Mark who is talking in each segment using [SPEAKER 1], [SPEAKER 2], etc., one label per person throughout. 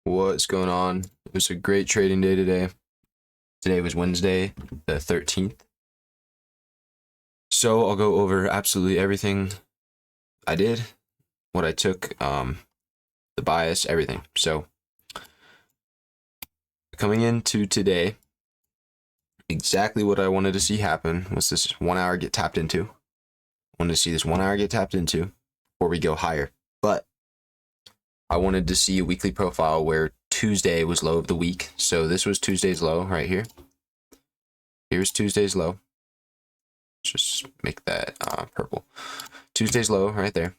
[SPEAKER 1] What's going on? It was a great trading day today. Today was Wednesday, the 13th. So I'll go over absolutely everything I did, what I took, the bias, everything. So coming into today, exactly what I wanted to see happen was this 1 hour get tapped into. I wanted to see this 1 hour get tapped into before we go higher. But I wanted to see a weekly profile where Tuesday was low of the week. So this was Tuesday's low right here. Here's Tuesday's low. Let's just make that purple. Tuesday's low right there.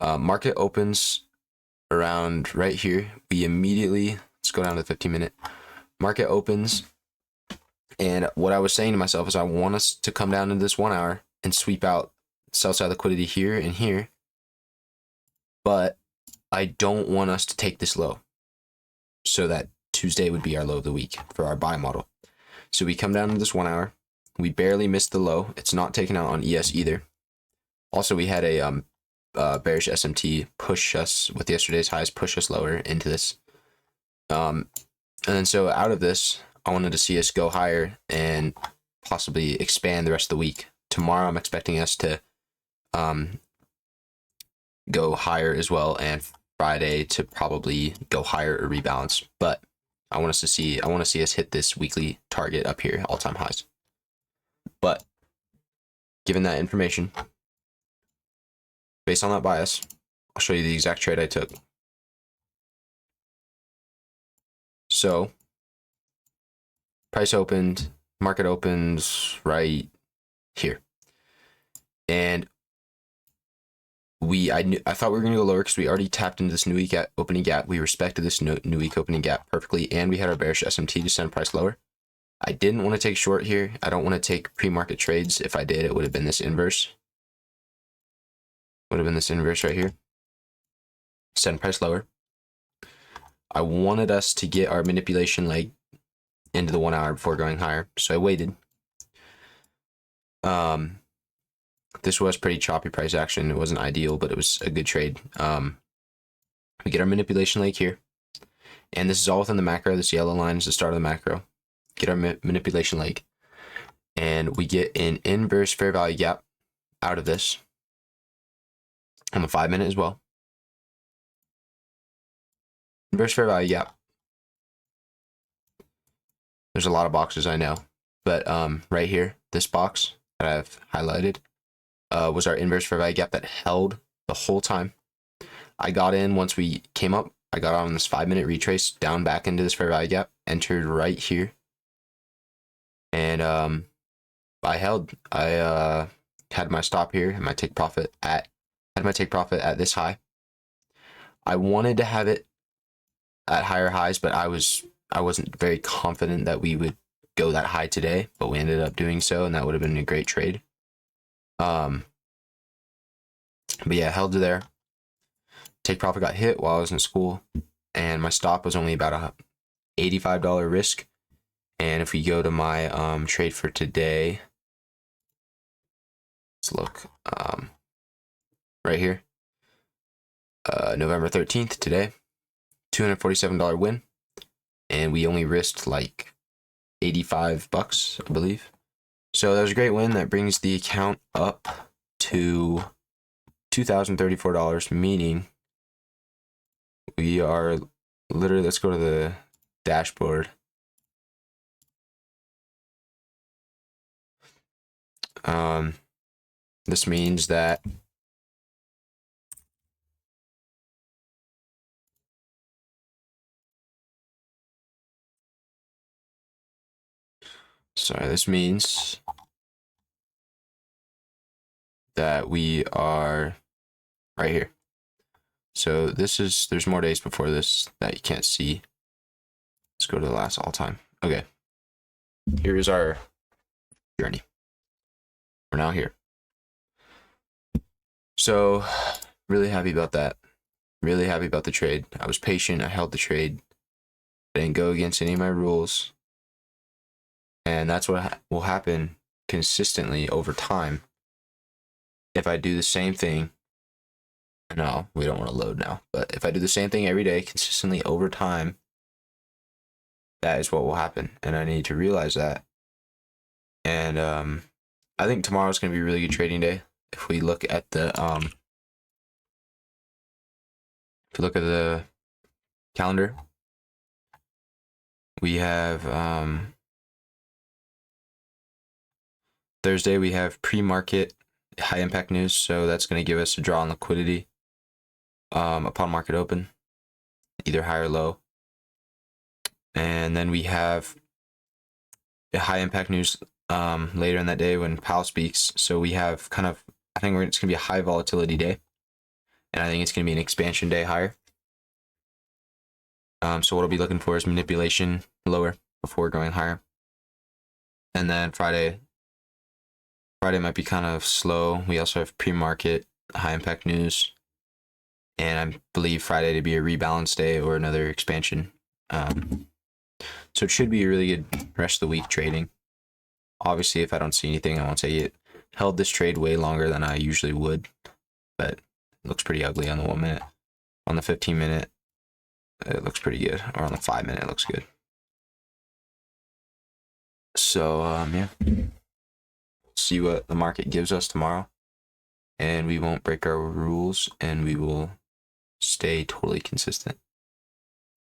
[SPEAKER 1] Market opens around right here. We immediately, let's go down to the 15-minute. Market opens. And what I was saying to myself is I want us to come down into this 1 hour and sweep out sell side liquidity here and here. But I don't want us to take this low. So that Tuesday would be our low of the week for our buy model. So we come down to this 1 hour. We barely missed the low. It's not taken out on ES either. Also, we had a bearish SMT push us with yesterday's highs, push us lower into this. And then so out of this, I wanted to see us go higher and possibly expand the rest of the week. Tomorrow, I'm expecting us to go higher as well, and Friday to probably go higher or rebalance. But I want to see us hit this weekly target up here, all-time highs. But given that information, based on that bias, I'll show you the exact trade I took. So price opened, market opens right here. And I thought we were going to go lower because we already tapped into this new week opening gap. We respected this new week opening gap perfectly, and we had our bearish SMT to send price lower. I didn't want to take short here. I don't want to take pre-market trades. If I did, it would have been this inverse. Would have been this inverse right here. Send price lower. I wanted us to get our manipulation leg into the 1 hour before going higher, so I waited. This was pretty choppy price action. It wasn't ideal, but it was a good trade. We get our manipulation leg here, and this is all within the macro. This yellow line is the start of the macro. Get our manipulation leg, and we get an inverse fair value gap out of this on the 5-minute as well. Inverse fair value gap. There's a lot of boxes, I know, but right here, this box that I've highlighted was our inverse fair value gap that held the whole time. I got in once we came up. I got on this 5-minute retrace down back into this fair value gap, entered right here, and I held. I had my stop here and my take profit at this high. I wanted to have it at higher highs, but I wasn't very confident that we would go that high today, but we ended up doing so, and that would have been a great trade. But yeah, held to there. Take profit got hit while I was in school, and my stop was only about a $85 risk. And if we go to my trade for today, let's look right here. November 13th today, $247 win, and we only risked like $85, I believe. So that was a great win. That brings the account up to $2,034, meaning we are literally, let's go to the dashboard. This means that this means that we are right here. So there's more days before this that you can't see. Let's go to the last all time. Okay. Here is our journey. We're now here. So really happy about that. Really happy about the trade. I was patient. I held the trade. I didn't go against any of my rules. And that's what will happen consistently over time if I do the same thing No, we don't want to load now. But if I do the same thing every day consistently over time, that is what will happen. And I need to realize that. And I think tomorrow's going to be a really good trading day. If we look at the calendar, we have Thursday, we have pre-market high impact news. So that's going to give us a draw on liquidity upon market open, either high or low. And then we have a high impact news later in that day when Powell speaks. So we have kind of, I think it's going to be a high volatility day. And I think it's going to be an expansion day higher. So what I'll be looking for is manipulation lower before going higher. And then Friday might be kind of slow. We also have pre-market high impact news. And I believe Friday to be a rebalance day or another expansion. So it should be a really good rest of the week trading. Obviously, if I don't see anything, I won't say it held this trade way longer than I usually would. But it looks pretty ugly on the 1 minute. On the 15 minute, it looks pretty good. Or on the 5 minute, it looks good. So, yeah. See what the market gives us tomorrow. And we won't break our rules, and we will stay totally consistent.